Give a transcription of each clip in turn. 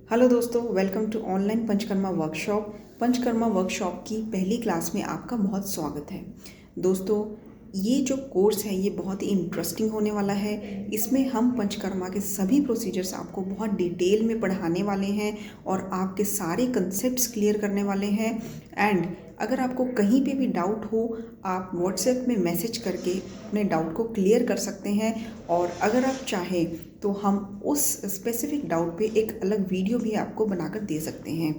Hello दोस्तों, welcome to online panchakarma workshop. Panchakarma workshop की पहली क्लास में आपका बहुत स्वागत है। दोस्तों, ये जो कोर्स है ये बहुत ही इंटरेस्टिंग होने वाला है। इसमें हम पंचकर्मा के सभी प्रोसीजर्स आपको बहुत डिटेल में पढ़ाने वाले हैं और आपके सारे कंसेप्ट्स क्लियर करने वाले हैं। एंड अगर आपको कहीं पे भी डाउट हो, आप व्हाट्सएप में मैसेज करके अपने डाउट को क्लियर कर सकते हैं। और अगर आप चाहें तो हम उस स्पेसिफिक डाउट पे एक अलग वीडियो भी आपको बनाकर दे सकते हैं।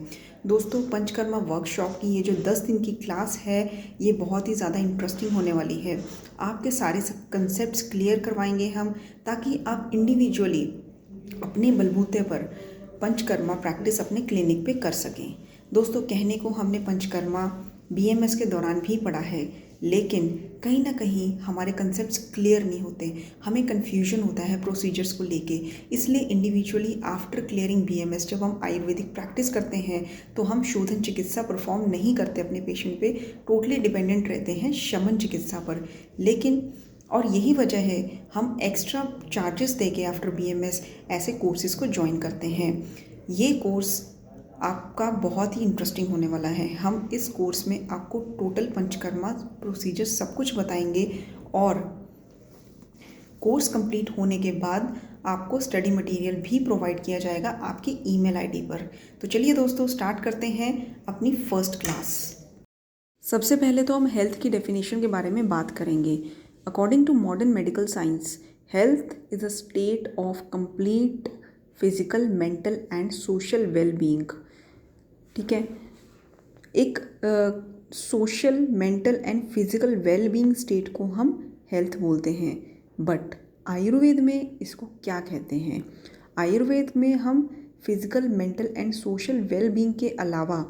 दोस्तों, पंचकर्मा वर्कशॉप की ये जो 10 दिन की क्लास है ये बहुत ही ज़्यादा इंटरेस्टिंग होने वाली है। आपके सारे कंसेप्ट्स क्लियर करवाएंगे हम, ताकि आप इंडिविजुअली अपने बलबूते पर पंचकर्मा प्रैक्टिस अपने क्लिनिक पे कर सकें। दोस्तों, कहने को हमने पंचकर्मा बीएमएस के दौरान भी पढ़ा है, लेकिन कहीं ना कहीं हमारे कंसेप्ट्स क्लियर नहीं होते, हमें कन्फ्यूजन होता है प्रोसीजर्स को लेके। इसलिए इंडिविजुअली आफ्टर क्लियरिंग बीएमएस जब हम आयुर्वेदिक प्रैक्टिस करते हैं तो हम शोधन चिकित्सा परफॉर्म नहीं करते अपने पेशेंट पे, टोटली डिपेंडेंट रहते हैं शमन चिकित्सा पर। लेकिन और यही वजह है हम एक्स्ट्रा चार्जेस देके आफ्टर बीएमएस ऐसे कोर्सेज़ को ज्वाइन करते हैं। ये कोर्स आपका बहुत ही इंटरेस्टिंग होने वाला है। हम इस कोर्स में आपको टोटल पंचकर्मा प्रोसीजर सब कुछ बताएंगे और कोर्स कंप्लीट होने के बाद आपको स्टडी मटेरियल भी प्रोवाइड किया जाएगा आपकी ईमेल आईडी पर। तो चलिए दोस्तों, स्टार्ट करते हैं अपनी फर्स्ट क्लास। सबसे पहले तो हम हेल्थ की डेफिनेशन के बारे में बात करेंगे। According to modern medical science, health is a state of complete physical, mental and social wellbeing. ठीक है, एक social, mental and physical wellbeing state को हम हेल्थ बोलते हैं। बट आयुर्वेद में इसको क्या कहते हैं? आयुर्वेद में हम physical, mental and social wellbeing के अलावा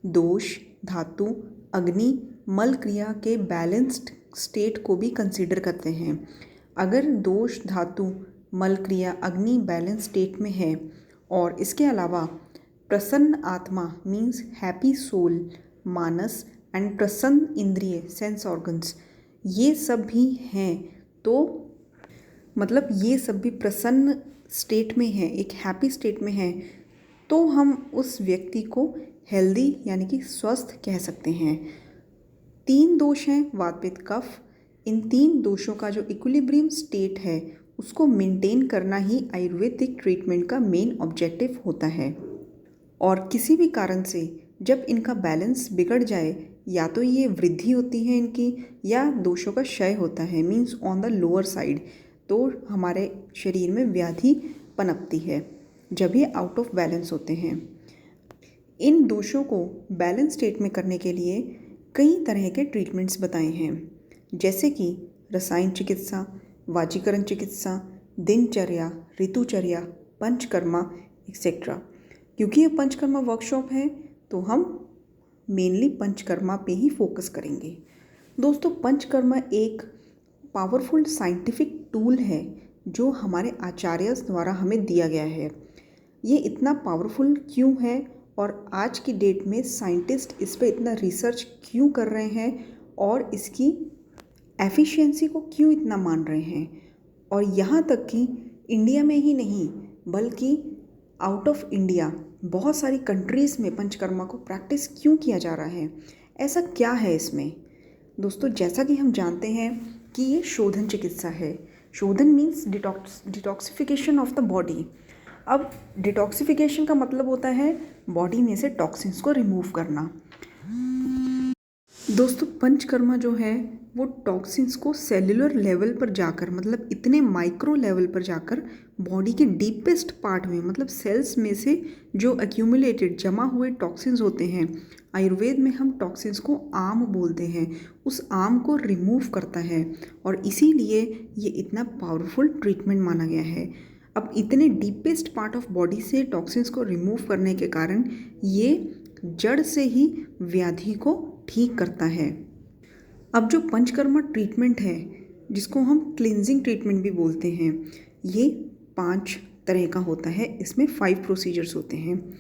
दोष, धातु, अग्नि, मल क्रिया के बैलेंस्ड स्टेट को भी कंसीडर करते हैं। अगर दोष, धातु, मल क्रिया, अग्नि बैलेंस स्टेट में है और इसके अलावा प्रसन्न आत्मा मीन्स हैप्पी सोल, मानस एंड प्रसन्न इंद्रिय सेंस ऑर्गन्स, ये सब भी हैं, तो मतलब ये सब भी प्रसन्न स्टेट में है, एक हैप्पी स्टेट में है, तो हम उस व्यक्ति को हेल्दी यानी कि स्वस्थ कह सकते हैं। 3 दोष हैं, वात, पित्त, कफ। इन 3 दोषों का जो इक्विलिब्रियम स्टेट है उसको मेंटेन करना ही आयुर्वेदिक ट्रीटमेंट का मेन ऑब्जेक्टिव होता है। और किसी भी कारण से जब इनका बैलेंस बिगड़ जाए, या तो ये वृद्धि होती है इनकी या दोषों का क्षय होता है, means on the lower side, तो हमारे शरीर में व्याधि पनपती है जब ये आउट ऑफ बैलेंस होते हैं। इन दोषों को बैलेंस स्टेट में करने के लिए कई तरह के ट्रीटमेंट्स बताए हैं, जैसे कि रसायन चिकित्सा, वाजीकरण चिकित्सा, दिनचर्या, ऋतुचर्या, पंचकर्मा एक्सेट्रा। क्योंकि ये पंचकर्मा वर्कशॉप है तो हम मेनली पंचकर्मा पे ही फोकस करेंगे। दोस्तों, पंचकर्मा एक पावरफुल साइंटिफिक टूल है जो हमारे आचार्य द्वारा हमें दिया गया है। ये इतना पावरफुल क्यों है और आज की डेट में साइंटिस्ट इस पे इतना रिसर्च क्यों कर रहे हैं और इसकी एफिशिएंसी को क्यों इतना मान रहे हैं, और यहाँ तक कि इंडिया में ही नहीं बल्कि आउट ऑफ इंडिया बहुत सारी कंट्रीज़ में पंचकर्मा को प्रैक्टिस क्यों किया जा रहा है, ऐसा क्या है इसमें? दोस्तों, जैसा कि हम जानते हैं कि ये शोधन चिकित्सा है। शोधन means detoxification of the body. अब डिटॉक्सिफिकेशन का मतलब होता है बॉडी में से टॉक्सिन्स को रिमूव करना। दोस्तों, पंचकर्मा जो है वो टॉक्सिन्स को सेल्युलर लेवल पर जाकर, मतलब इतने माइक्रो लेवल पर जाकर बॉडी के डीपेस्ट पार्ट में, मतलब सेल्स में से जो एक्यूमुलेटेड जमा हुए टॉक्सिन्स होते हैं, आयुर्वेद में हम टॉक्सिन्स को आम बोलते हैं, उस आम को रिमूव करता है और इसीलिए ये इतना पावरफुल ट्रीटमेंट माना गया है। अब इतने डीपेस्ट पार्ट ऑफ बॉडी से टॉक्सिन्स को रिमूव करने के कारण ये जड़ से ही व्याधि को ठीक करता है। अब जो पंचकर्मा ट्रीटमेंट है जिसको हम क्लिनजिंग ट्रीटमेंट भी बोलते हैं, ये 5 तरह का होता है। इसमें 5 प्रोसीजर्स होते हैं।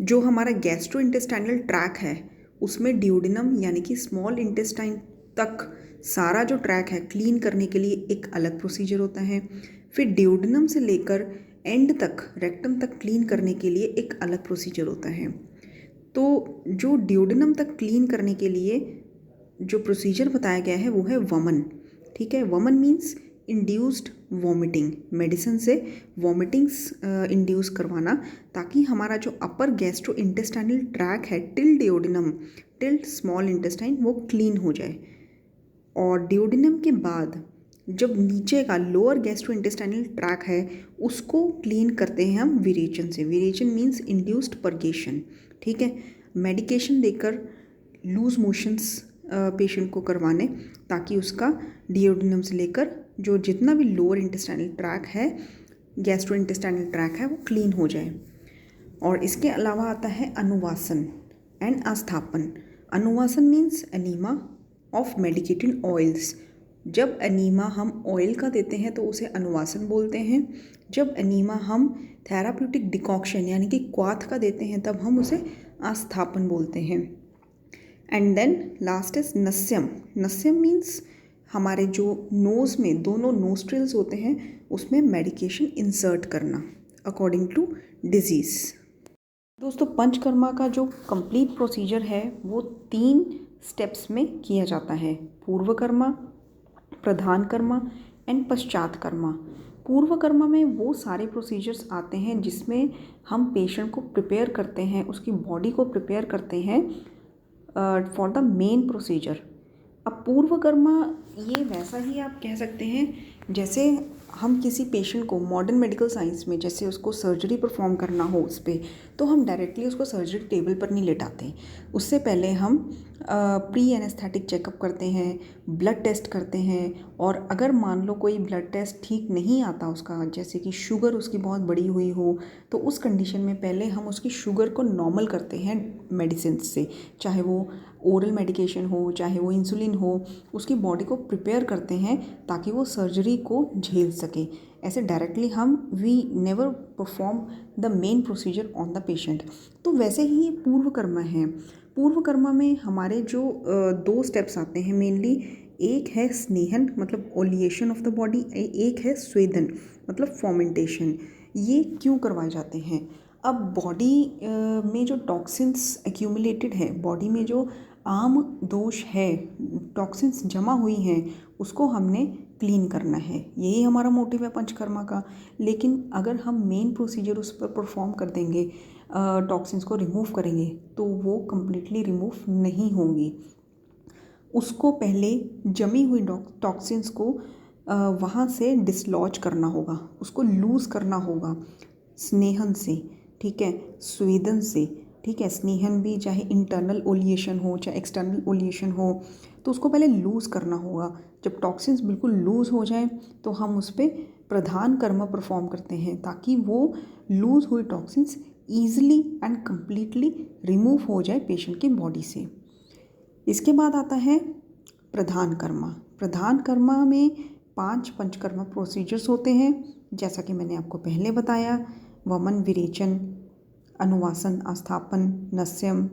जो हमारा गैस्ट्रो इंटेस्टाइनल ट्रैक है उसमें ड्यूडेनम यानी कि स्मॉल इंटेस्टाइन तक सारा जो ट्रैक है क्लीन करने के लिए एक अलग प्रोसीजर होता है। फिर ड्यूडेनम से लेकर एंड तक रेक्टम तक क्लीन करने के लिए एक अलग प्रोसीजर होता है। तो जो ड्यूडेनम तक क्लीन करने के लिए जो प्रोसीजर बताया गया है वो है वमन। ठीक है, वमन मीन्स इंड्यूस्ड वॉमिटिंग, मेडिसिन से वॉमिटिंग्स इंड्यूस करवाना, ताकि हमारा जो अपर गैस्ट्रो इंटेस्टाइनल ट्रैक है till duodenum till small intestine वो क्लीन हो जाए। और ड्यूडेनम के बाद जब नीचे का लोअर गैस्ट्रो इंटेस्टाइनल ट्रैक है उसको क्लीन करते हैं हम विरेचन से। विरेचन मीन्स इंड्यूस्ड परगेशन। ठीक है, मेडिकेशन देकर लूज मोशंस पेशेंट को करवाने, ताकि उसका ड्यूडेनम से लेकर जो जितना भी लोअर इंटेस्टाइनल ट्रैक है, गैस्ट्रो इंटेस्टाइनल ट्रैक है, वो क्लीन हो जाए। और इसके अलावा आता है अनुवासन एंड अस्थापन। अनुवासन means enema of medicated oils. जब एनीमा हम ऑयल का देते हैं तो उसे अनुवासन बोलते हैं। जब एनीमा हम थेराप्यूटिक डिकॉक्शन यानी कि क्वाथ का देते हैं तब हम उसे अस्थापन बोलते हैं। एंड देन लास्ट इज नस्यम। नस्यम मीन्स हमारे जो नोज़ में दोनों नोस्ट्रिल्स होते हैं उसमें मेडिकेशन इंसर्ट करना अकॉर्डिंग टू डिजीज़। दोस्तों, पंचकर्मा का जो कंप्लीट प्रोसीजर है वो 3 स्टेप्स में किया जाता है: पूर्वकर्मा, प्रधान कर्मा एंड पश्चात कर्मा। पूर्वकर्मा में वो सारे प्रोसीजर्स आते हैं जिसमें हम पेशेंट को प्रिपेयर करते हैं, उसकी बॉडी को प्रिपेयर करते हैं फॉर द मेन प्रोसीजर। अब पूर्वकर्मा ये वैसा ही आप कह सकते हैं जैसे हम किसी पेशेंट को मॉडर्न मेडिकल साइंस में जैसे उसको सर्जरी परफॉर्म करना हो उस पर, तो हम डायरेक्टली उसको सर्जरी टेबल पर नहीं लेटाते। उससे पहले हम प्री एनेस्थेटिक चेकअप करते हैं, ब्लड टेस्ट करते हैं, और अगर मान लो कोई ब्लड टेस्ट ठीक नहीं आता उसका, जैसे कि शुगर उसकी बहुत बड़ी हुई हो, तो उस कंडीशन में पहले हम उसकी शुगर को नॉर्मल करते हैं मेडिसिन से, चाहे वो ओरल मेडिकेशन हो चाहे वो इंसुलिन हो, उसकी बॉडी को प्रिपेयर करते हैं ताकि वो सर्जरी को झेल सके। ऐसे डायरेक्टली हम we never perform the main procedure on the patient. तो वैसे ही ये पूर्वकर्मा है। पूर्वकर्मा में हमारे जो 2 स्टेप्स आते हैं मेनली, एक है स्नेहन मतलब ओलिएशन ऑफ द बॉडी, एक है स्वेदन मतलब फॉर्मेंटेशन। ये क्यों करवाए जाते हैं? अब बॉडी में जो टॉक्सिन्स एक्यूमुलेटेड है, बॉडी में जो आम दोष है, टॉक्सिन्स जमा हुई हैं, उसको हमने क्लीन करना है। यही हमारा मोटिव है पंचकर्मा का। लेकिन अगर हम मेन प्रोसीजर उस पर परफॉर्म कर देंगे, टॉक्सिन्स को रिमूव करेंगे, तो वो कम्प्लीटली रिमूव नहीं होंगी। उसको पहले जमी हुई टॉक्सिन्स को वहाँ से डिसलॉज करना होगा, उसको लूज़ करना होगा स्नेहन से, ठीक है, स्वेदन से। ठीक है, स्नेहन भी चाहे इंटरनल ओलिएशन हो चाहे एक्सटर्नल ओलिएशन हो, तो उसको पहले लूज़ करना होगा। जब टॉक्सिन्स बिल्कुल लूज़ हो जाए तो हम उस पर प्रधान कर्म परफॉर्म करते हैं, ताकि वो लूज़ हुई toxins easily and completely remove हो जाए पेशेंट की बॉडी से। इसके बाद आता है प्रधान कर्मा। प्रधान कर्मा में 5 पंचकर्मा प्रोसीजर्स होते हैं, जैसा कि मैंने आपको पहले बताया: वमन, विरेचन, अनुवासन, अस्थापन, नस्यम,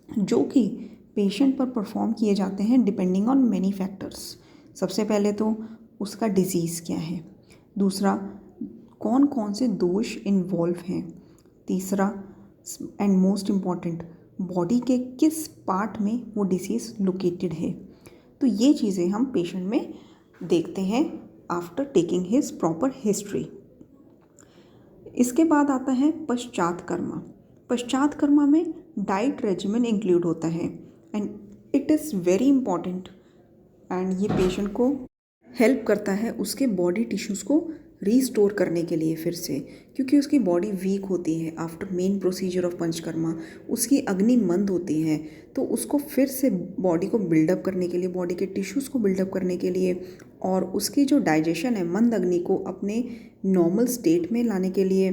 जो कि पेशेंट पर परफॉर्म किए जाते हैं डिपेंडिंग ऑन मैनी फैक्टर्स। सबसे पहले तो उसका डिजीज़ क्या है, दूसरा कौन कौन से दोष इन्वॉल्व हैं, तीसरा एंड मोस्ट इम्पॉर्टेंट बॉडी के किस पार्ट में वो डिसीज़ लोकेटेड है। तो ये चीज़ें हम पेशेंट में देखते हैं after taking his proper history. इसके बाद आता है पश्चात कर्मा। पश्चात कर्मा में डाइट रेजिमेन इंक्लूड होता है and it is very important, and ये पेशेंट को हेल्प करता है उसके बॉडी टिश्यूज़ को रीस्टोर करने के लिए फिर से, क्योंकि उसकी बॉडी वीक होती है after main procedure of panchakarma, उसकी अग्नि मंद होती है, तो उसको फिर से बॉडी को बिल्डअप करने के लिए, बॉडी के टिश्यूज़ को बिल्डअप करने के लिए, और उसकी जो डाइजेशन है मंद अग्नि को अपने नॉर्मल स्टेट में लाने के लिए,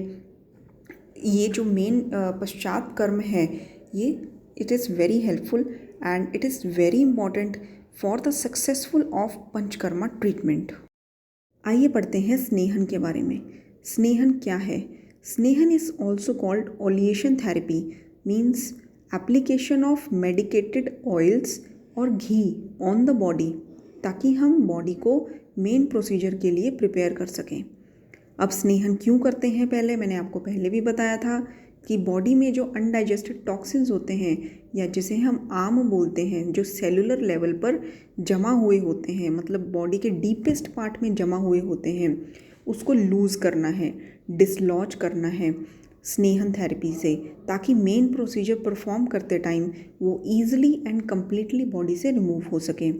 ये जो मेन पश्चात कर्म है ये it is very helpful and it is very important for the successful of panchakarma treatment. आइए पढ़ते हैं स्नेहन के बारे में। स्नेहन क्या है? स्नेहन is also called oleation therapy, means application of medicated oils और घी ऑन द बॉडी, ताकि हम बॉडी को मेन प्रोसीजर के लिए प्रिपेयर कर सकें। अब स्नेहन क्यों करते हैं, पहले मैंने आपको पहले भी बताया था कि बॉडी में जो अनडाइजेस्टेड टॉक्सिन्स होते हैं या जिसे हम आम बोलते हैं, जो सेलुलर लेवल पर जमा हुए होते हैं, मतलब बॉडी के डीपेस्ट पार्ट में जमा हुए होते हैं, उसको लूज़ करना है, डिसलॉज करना है स्नेहन थेरेपी से, ताकि मेन प्रोसीजर परफॉर्म करते टाइम वो ईजिली एंड कम्प्लीटली बॉडी से रिमूव हो सके।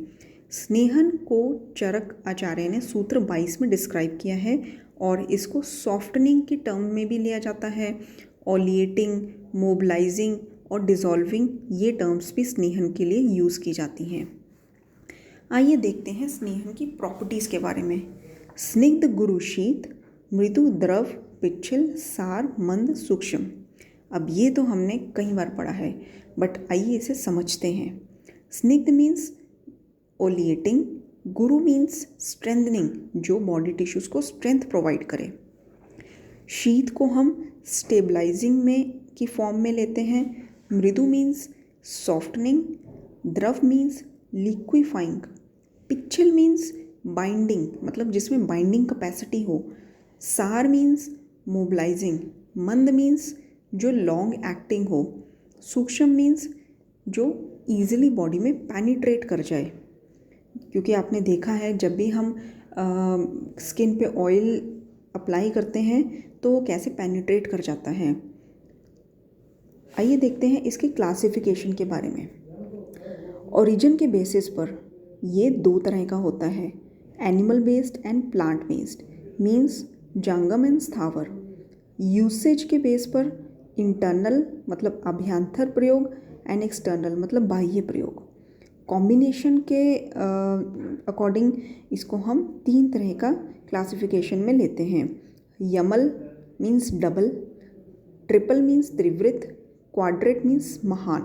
स्नेहन को चरक आचार्य ने सूत्र 22 में डिस्क्राइब किया है और इसको सॉफ्टनिंग की टर्म में भी लिया जाता है। ऑलिएटिंग, मोबिलाइजिंग और डिज़ोल्विंग ये टर्म्स भी स्नेहन के लिए यूज़ की जाती हैं। आइए देखते हैं स्नेहन की प्रॉपर्टीज़ के बारे में। स्निग्ध गुरु शीत, मृदु द्रव, पिच्छल, सार, मंद, सूक्ष्म। अब ये तो हमने कई बार पढ़ा है, बट आइए इसे समझते हैं। स्निग्ध मीन्स ओलिएटिंग, गुरु मीन्स स्ट्रेंथनिंग, जो बॉडी टिश्यूज़ को स्ट्रेंथ प्रोवाइड करे। शीत को हम स्टेबलाइजिंग में की फॉर्म में लेते हैं। मृदु मीन्स सॉफ्टनिंग, द्रव मीन्स लिक्विफाइंग, पिच्छल मीन्स बाइंडिंग, मतलब जिसमें बाइंडिंग कैपेसिटी हो। सार मीन्स मोबिलाइजिंग, मंद मीन्स जो लॉन्ग एक्टिंग हो, सूक्ष्म मीन्स जो ईजिली बॉडी में पेनिट्रेट कर जाए। क्योंकि आपने देखा है जब भी हम स्किन पे ऑयल अप्लाई करते हैं तो वो कैसे पेनिट्रेट कर जाता है। आइए देखते हैं इसकी क्लासिफिकेशन के बारे में। ओरिजिन के बेसिस पर ये दो तरह का होता है, animal based and plant based, means जंगम एंड स्थावर। यूसेज के बेस पर इंटरनल मतलब अभ्यंतर प्रयोग एंड एक्सटर्नल मतलब बाह्य प्रयोग। कॉम्बिनेशन के अकॉर्डिंग इसको हम 3 तरह का क्लासिफिकेशन में लेते हैं। यमल मीन्स डबल, ट्रिपल मीन्स त्रिवृत, क्वाड्रेट मीन्स महान।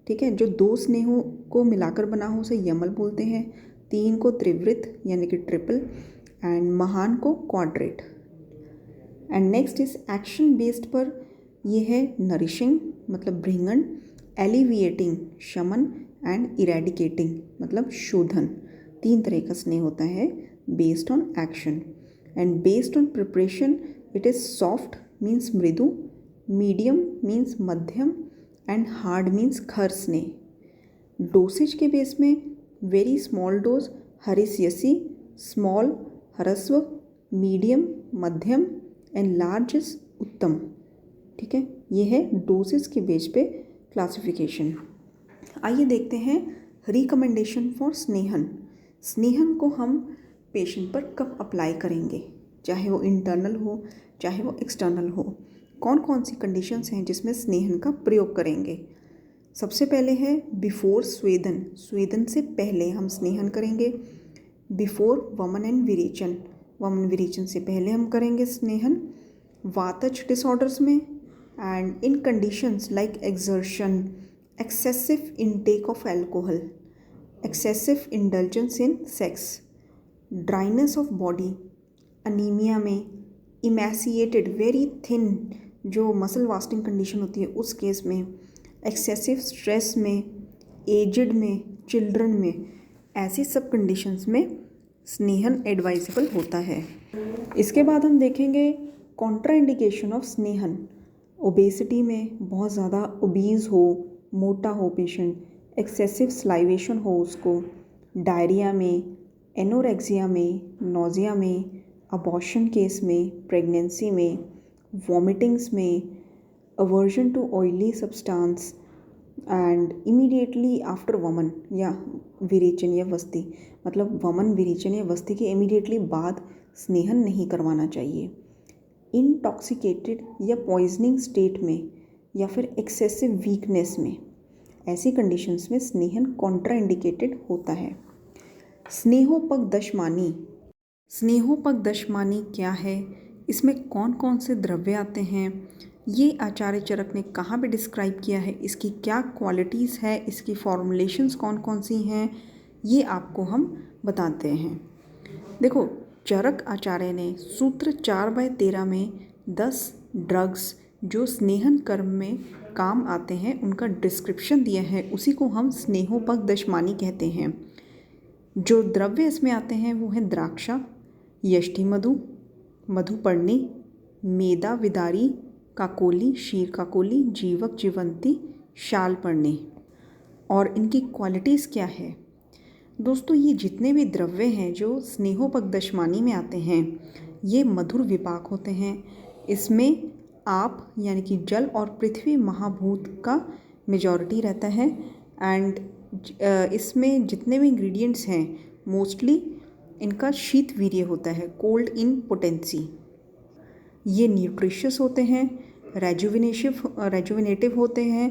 ठीक है, जो 2 स्नेहों को मिलाकर बना हो उसे यमल बोलते हैं, 3 को त्रिवृत यानी कि ट्रिपल, एंड महान को quadrate. And next is action based पर ये है नरिशिंग मतलब भृंगण, एलिविएटिंग शमन, एंड इरेडिकेटिंग मतलब शोधन। 3 तरह का स्नेह होता है based on action. And based on preparation it is soft means मृदु, मीडियम मीन्स मध्यम, एंड हार्ड मीन्स खर स्नेह। डोसेज के बेस में वेरी स्मॉल डोज हरिस्यसी, स्मॉल ह्रस्व, मीडियम मध्यम, एंड लार्ज इज उत्तम। ठीक है, ये है डोसेज के बेस पे क्लासिफिकेशन। आइए देखते हैं रिकमेंडेशन फॉर स्नेहन। स्नेहन को हम पेशेंट पर कब अप्लाई करेंगे, चाहे वो इंटरनल हो चाहे वो एक्सटर्नल हो। कौन कौन सी कंडीशंस हैं जिसमें स्नेहन का प्रयोग करेंगे। सबसे पहले है बिफोर स्वेदन, स्वेदन से पहले हम स्नेहन करेंगे। बिफोर वमन एंड विरेचन, वमन विरेचन से पहले हम करेंगे स्नेहन। वातज डिसऑर्डर्स में and in conditions like exertion, excessive intake of alcohol, excessive indulgence in sex, dryness of body, anaemia में, इमैसिएटेड वेरी थिन जो मसल वास्टिंग कंडीशन होती है उस केस में, एक्सेसिव स्ट्रेस में, एजड में, चिल्ड्रन में, ऐसी सब कंडीशंस में स्नेहन एडवाइजेबल होता है। इसके बाद हम देखेंगे कॉन्ट्राइंडिकेशन ऑफ स्नेहन। ओबेसिटी में बहुत ज़्यादा ओबीज हो, मोटा हो पेशेंट, एक्सेसिव स्लाइवेशन हो उसको, डायरिया में, एनोरेक्सिया में, नोजिया में, अबॉर्शन केस में, प्रेगनेंसी में, वॉमिटिंग्स में, aversion to oily substance, and immediately after वमन या विरेचन या वस्ती, मतलब वमन विरेचन या वस्ती के इमीडिएटली बाद स्नेहन नहीं करवाना चाहिए। इंटॉक्सिकेटेड या पॉइजनिंग स्टेट में या फिर एक्सेसिव वीकनेस में, ऐसी कंडीशंस में स्नेहन कॉन्ट्राइंडिकेटेड होता है। स्नेहोपगदशमानी, स्नेहोपगदशमानी क्या है, इसमें कौन कौन से द्रव्य आते हैं, ये आचार्य चरक ने कहाँ पे डिस्क्राइब किया है, इसकी क्या क्वालिटीज़ है, इसकी फॉर्मुलेशंस कौन कौन सी हैं, ये आपको हम बताते हैं। देखो, चरक आचार्य ने सूत्र 4/13 में 10 ड्रग्स जो स्नेहन कर्म में काम आते हैं उनका डिस्क्रिप्शन दिया है, उसी को हम स्नेहोपगदशमानी कहते हैं। जो द्रव्य इसमें आते हैं वो हैं द्राक्षा, यष्टि मधु, मधुपर्णी, मेदा विदारी, काकोली, शीर काकोली, जीवक जीवंती, शालपर्णी। और इनकी क्वालिटीज़ क्या है? दोस्तों, ये जितने भी द्रव्य हैं जो स्नेहोपगदशमानी में आते हैं, ये मधुर विपाक होते हैं। इसमें आप यानी कि जल और पृथ्वी महाभूत का मेजॉरिटी रहता है। एंड इसमें जितने भी इंग्रेडिएंट्स हैं मोस्टली इनका शीतवीर्य होता है, कोल्ड इन पोटेंसी। ये न्यूट्रिशियस होते हैं, रेजुविनेटिव होते हैं,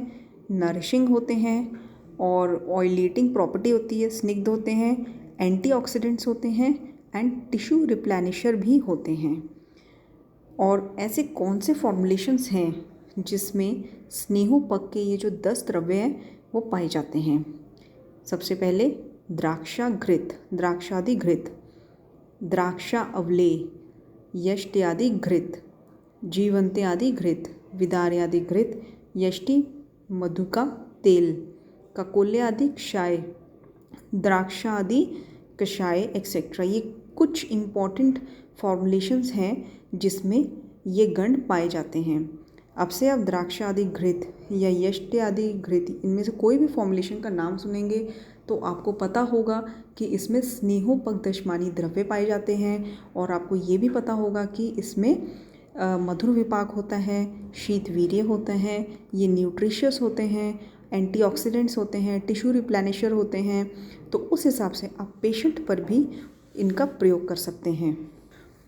नरिशिंग होते हैं और ऑयलेटिंग प्रॉपर्टी होती है, स्निग्ध होते हैं, एंटीऑक्सीडेंट्स होते हैं एंड टिश्यू रिप्लेनिशर भी होते हैं। और ऐसे कौन से फॉर्मुलेशंस हैं जिसमें स्नेहोपग के ये जो 10 द्रव्य हैं वो पाए जाते हैं? सबसे पहले द्राक्षाघृत, द्राक्षादिघृत, द्राक्षा अवलेय, यष्ट्यादि घृत, जीवंत्यादि घृत, विदार्यादि घृत, यष्टि मधुका तेल, ककोल्यादि कषाय, द्राक्षादि कषाय एक्सेट्रा। ये कुछ इम्पॉर्टेंट फॉर्मुलेशंस हैं जिसमें ये गण पाए जाते हैं। अब से आप द्राक्षादि घृत या यष्ट्यादि घृत इनमें से कोई भी फॉर्मुलेशन का नाम सुनेंगे तो आपको पता होगा कि इसमें स्नेहोपगदशमानी द्रव्य पाए जाते हैं। और आपको ये भी पता होगा कि इसमें मधुर विपाक होता है, शीतवीर्य होते हैं, ये न्यूट्रिशियस होते हैं, एंटीऑक्सीडेंट्स होते हैं, टिश्यू रिप्लेनिशर होते हैं। तो उस हिसाब से आप पेशेंट पर भी इनका प्रयोग कर सकते हैं।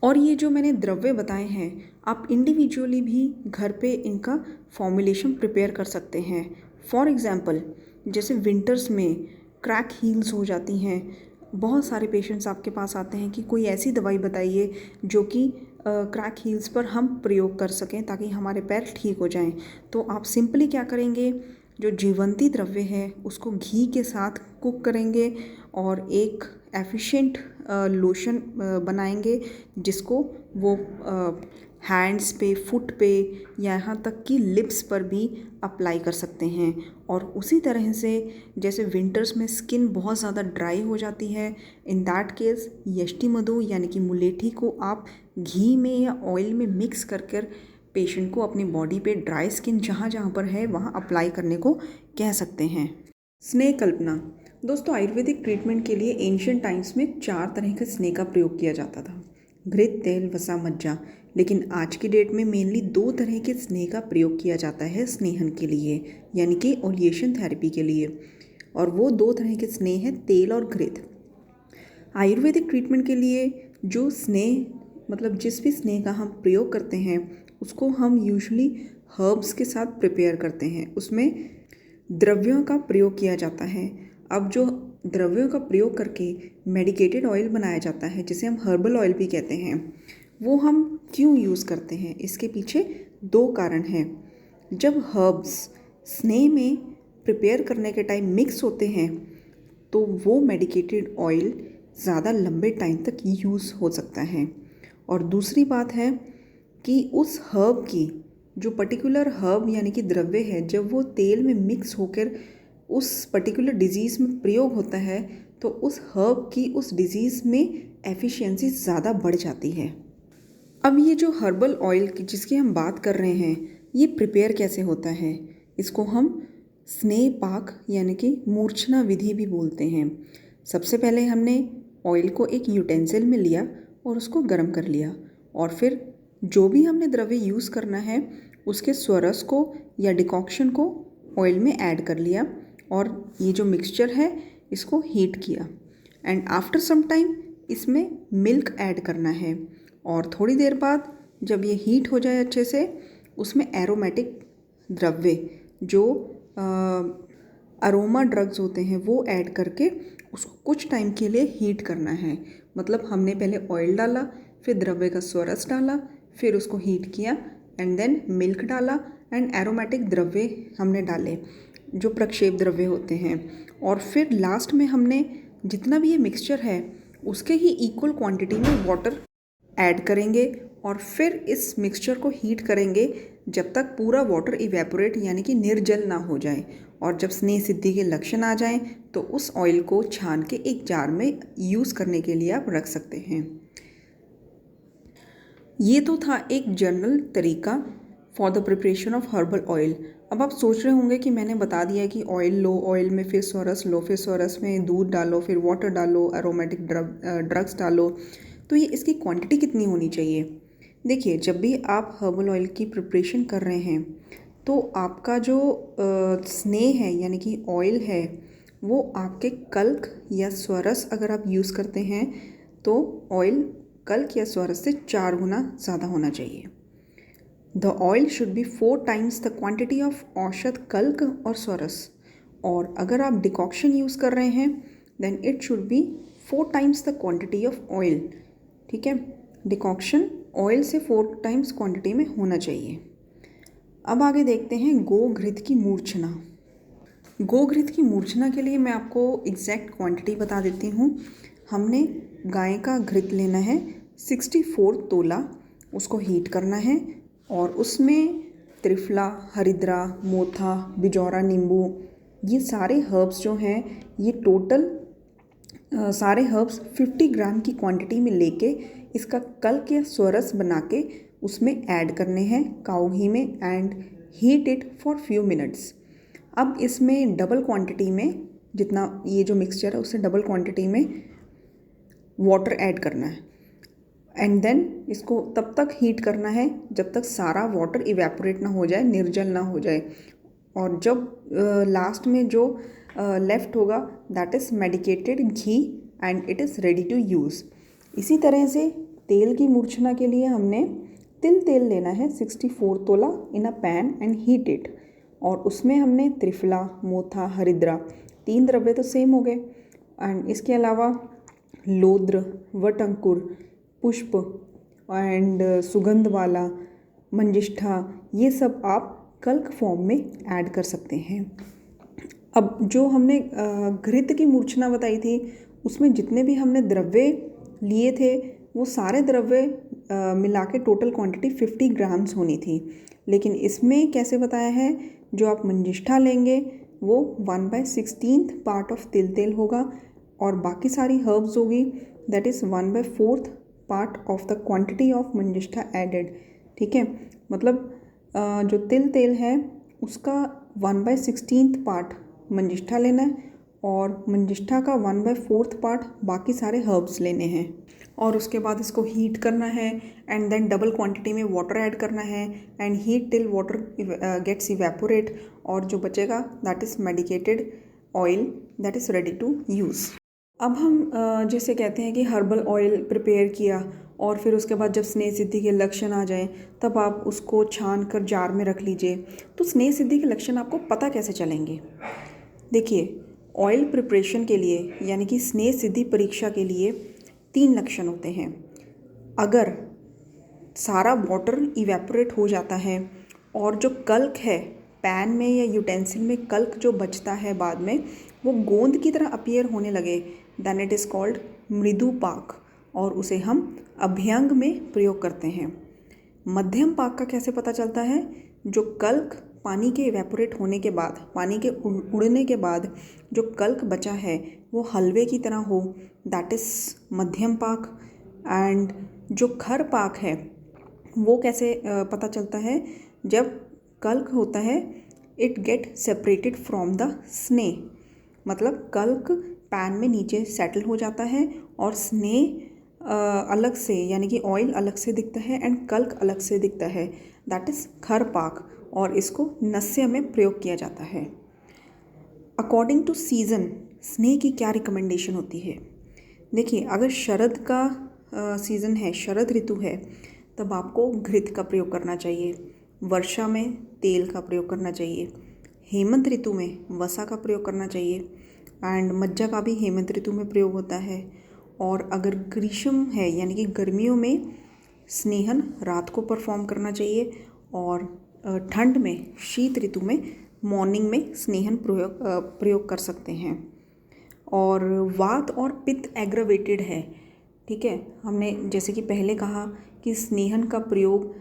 और ये जो मैंने द्रव्य बताए हैं आप इंडिविजुअली भी घर पे इनका फॉर्मुलेशन प्रिपेयर कर सकते हैं। फॉर एग्ज़ाम्पल, जैसे विंटर्स में क्रैक हील्स हो जाती हैं, बहुत सारे पेशेंट्स आपके पास आते हैं कि कोई ऐसी दवाई बताइए जो कि क्रैक हील्स पर हम प्रयोग कर सकें ताकि हमारे पैर ठीक हो जाएं। तो आप सिंपली क्या करेंगे, जो जीवंती द्रव्य है उसको घी के साथ कुक करेंगे और एक एफिशिएंट लोशन बनाएंगे जिसको वो हैंड्स पे, फुट पे या यहाँ तक कि लिप्स पर भी अप्लाई कर सकते हैं। और उसी तरह से जैसे विंटर्स में स्किन बहुत ज़्यादा ड्राई हो जाती है, इन दैट केस यष्टि मधु यानी कि मुलेठी को आप घी में या ऑयल में मिक्स कर पेशेंट को अपनी बॉडी पे ड्राई स्किन जहाँ जहाँ पर है वहाँ अप्लाई करने को कह सकते हैं। स्नेह कल्पना। दोस्तों, आयुर्वेदिक ट्रीटमेंट के लिए एंशिएंट टाइम्स में 4 तरह के स्नेह का प्रयोग किया जाता था, घृत, तेल, वसा, मज्जा। लेकिन आज की डेट में मेनली 2 तरह के स्नेह का प्रयोग किया जाता है स्नेहन के लिए, यानी कि ओलिएशन थेरेपी के लिए। और वो 2 तरह के स्नेह हैं, तेल और घृत। आयुर्वेदिक ट्रीटमेंट के लिए जो स्नेह मतलब जिस भी स्नेह का हम प्रयोग करते हैं उसको हम यूजुअली हर्ब्स के साथ प्रिपेयर करते हैं, उसमें द्रव्यों का प्रयोग किया जाता है। अब जो द्रव्यों का प्रयोग करके मेडिकेटेड ऑयल बनाया जाता है जिसे हम हर्बल ऑयल भी कहते हैं, वो हम क्यों यूज़ करते हैं, इसके पीछे 2 कारण हैं। जब हर्ब्स स्नेह में प्रिपेयर करने के टाइम मिक्स होते हैं तो वो मेडिकेटेड ऑयल ज़्यादा लंबे टाइम तक यूज़ हो सकता है। और दूसरी बात है कि उस हर्ब की जो पर्टिकुलर हर्ब यानी कि द्रव्य है, जब वो तेल में मिक्स होकर उस पर्टिकुलर डिजीज़ में प्रयोग होता है तो उस हर्ब की उस डिजीज़ में एफिशिएंसी ज़्यादा बढ़ जाती है। अब ये जो हर्बल ऑयल की जिसकी हम बात कर रहे हैं, ये प्रिपेयर कैसे होता है, इसको हम स्नेह पाक यानी कि मूर्छना विधि भी बोलते हैं। सबसे पहले हमने ऑयल को एक यूटेंसिल में लिया और उसको गर्म कर लिया और फिर जो भी हमने द्रव्य यूज़ करना है उसके स्वरस को या डिकॉक्शन को ऑयल में ऐड कर लिया और ये जो मिक्सचर है इसको हीट किया। एंड आफ्टर सम टाइम इसमें मिल्क ऐड करना है और थोड़ी देर बाद जब ये हीट हो जाए अच्छे से, उसमें एरोमेटिक द्रव्य जो अरोमा ड्रग्स होते हैं वो ऐड करके उसको कुछ टाइम के लिए हीट करना है। मतलब हमने पहले ऑयल डाला, फिर द्रव्य का स्वरस डाला, फिर उसको हीट किया एंड देन मिल्क डाला एंड एरोमेटिक द्रव्य हमने डाले जो प्रक्षेप द्रव्य होते हैं। और फिर लास्ट में हमने जितना भी ये मिक्सचर है उसके ही इक्वल क्वांटिटी में वाटर ऐड करेंगे और फिर इस मिक्सचर को हीट करेंगे जब तक पूरा वाटर इवेपोरेट यानी कि निर्जल ना हो जाए। और जब स्नेह सिद्धि के लक्षण आ जाएं तो उस ऑयल को छान के एक जार में यूज़ करने के लिए आप रख सकते हैं। ये तो था एक जनरल तरीका for the preparation of herbal oil. अब आप सोच रहे होंगे कि मैंने बता दिया कि ऑयल लो, ऑयल में फिर सोरस लो, फिर सोरस में दूध डालो, फिर वाटर डालो, अरोमेटिक ड्रग्स डालो, तो ये इसकी क्वांटिटी कितनी होनी चाहिए। देखिए, जब भी आप हर्बल ऑयल की प्रिपरेशन कर रहे हैं तो आपका जो स्नेह है यानी कि ऑयल है वो आपके कल्क या स्वरस अगर आप यूज़ करते हैं तो ऑयल कल्क या स्वरस से 4 गुना ज़्यादा होना चाहिए। The oil should be 4 times the quantity of औषध कल्क और स्वरस। और अगर आप डिकॉक्शन यूज़ कर रहे हैं then it should be 4 times the quantity of oil. ठीक है, डिकॉक्शन ऑयल से 4 टाइम्स क्वांटिटी में होना चाहिए। अब आगे देखते हैं गोघृत की मूर्छना। गोघृत की मूर्छना के लिए मैं आपको एग्जैक्ट क्वांटिटी बता देती हूँ। हमने गाय का घृत लेना है 64 तोला, उसको हीट करना है और उसमें त्रिफला, हरिद्रा, मोथा, बिजौरा नींबू, ये सारे हर्ब्स जो हैं ये टोटल सारे हर्ब्स 50 ग्राम की क्वांटिटी में लेके इसका कल्क या स्वरस बना के उसमें ऐड करने हैं काऊ घी में and heat it for few minutes. अब इसमें डबल क्वांटिटी में, जितना ये जो मिक्सचर है उससे डबल क्वांटिटी में वाटर ऐड करना है एंड देन इसको तब तक हीट करना है जब तक सारा वाटर इवेपोरेट ना हो जाए, निर्जल ना हो जाए। और जब लास्ट में जो लेफ्ट होगा that is medicated ghee and it is ready to use. इसी तरह से तेल की मूर्छना के लिए हमने तिल तेल लेना है 64 तोला इन अ पैन एंड हीट इट। और उसमें हमने त्रिफला, मोथा, हरिद्रा, 3 द्रव्य तो सेम हो गए एंड इसके अलावा लोद्र, वटअंकुर, पुष्प एंड सुगंध वाला, मंजिष्ठा, ये सब आप कल्क फॉर्म में ऐड कर सकते हैं। अब जो हमने घृत की मूर्छना बताई थी उसमें जितने भी हमने द्रव्य लिए थे वो सारे द्रव्य मिला के टोटल क्वांटिटी 50 ग्राम्स होनी थी। लेकिन इसमें कैसे बताया है, जो आप मंजिष्ठा लेंगे वो 1/16 पार्ट ऑफ तिल तेल होगा और बाकी सारी हर्ब्स होगी that is 1/4 part of the quantity of manjishtha added. ठीक है, मतलब जो तिल तेल है उसका 1/16 पार्ट मंजिष्ठा लेना है और मंजिष्ठा का 1/4 पार्ट बाकी सारे हर्ब्स लेने हैं और उसके बाद इसको हीट करना है एंड देन डबल क्वांटिटी में वाटर ऐड करना है and heat till water gets evaporate और जो बचेगा that is medicated oil that is ready to use. अब हम जैसे कहते हैं कि हर्बल ऑयल प्रिपेयर किया और फिर उसके बाद जब स्नेह सिद्धि के लक्षण आ जाएं तब आप उसको छान कर जार में रख लीजिए। तो स्नेह सिद्धि के लक्षण आपको पता कैसे चलेंगे। देखिए, ऑयल प्रिपरेशन के लिए यानी कि स्नेह सिद्धि परीक्षा के लिए 3 लक्षण होते हैं। अगर सारा वाटर इवेपोरेट हो जाता है और जो कल्क है पैन में या यूटेंसिल में कल्क जो बचता है बाद में वो गोंद की तरह अपीयर होने लगे देन इट इज़ कॉल्ड मृदु पाक और उसे हम अभ्यंग में प्रयोग करते हैं। मध्यम पाक का कैसे पता चलता है, जो कल्क पानी के इवेपोरेट होने के बाद, पानी के उड़ने के बाद जो कल्क बचा है वो हलवे की तरह हो दैट इज़ मध्यम पाक। एंड जो खर पाक है वो कैसे पता चलता है, जब कल्क होता है it get separated from the स्नेह, मतलब कल्क पैन में नीचे सेटल हो जाता है और स्नेह अलग से यानी कि ऑयल अलग से दिखता है एंड कल्क अलग से दिखता है दैट इज़ खर पाक और इसको नस्य में प्रयोग किया जाता है। अकॉर्डिंग टू सीज़न स्नेह की क्या रिकमेंडेशन होती है। देखिए, अगर शरद का सीज़न है, शरद ऋतु है, तब आपको घृत का प्रयोग करना चाहिए। वर्षा में तेल का प्रयोग करना चाहिए। हेमंत ऋतु में वसा का प्रयोग करना चाहिए एंड मज्जा का भी हेमंत ऋतु में प्रयोग होता है। और अगर ग्रीष्म है यानी कि गर्मियों में स्नेहन रात को परफॉर्म करना चाहिए और ठंड में शीत ऋतु में मॉर्निंग में स्नेहन प्रयोग कर सकते हैं। और वात और पित्त एग्रावेटेड है, ठीक है, हमने जैसे कि पहले कहा कि स्नेहन का प्रयोग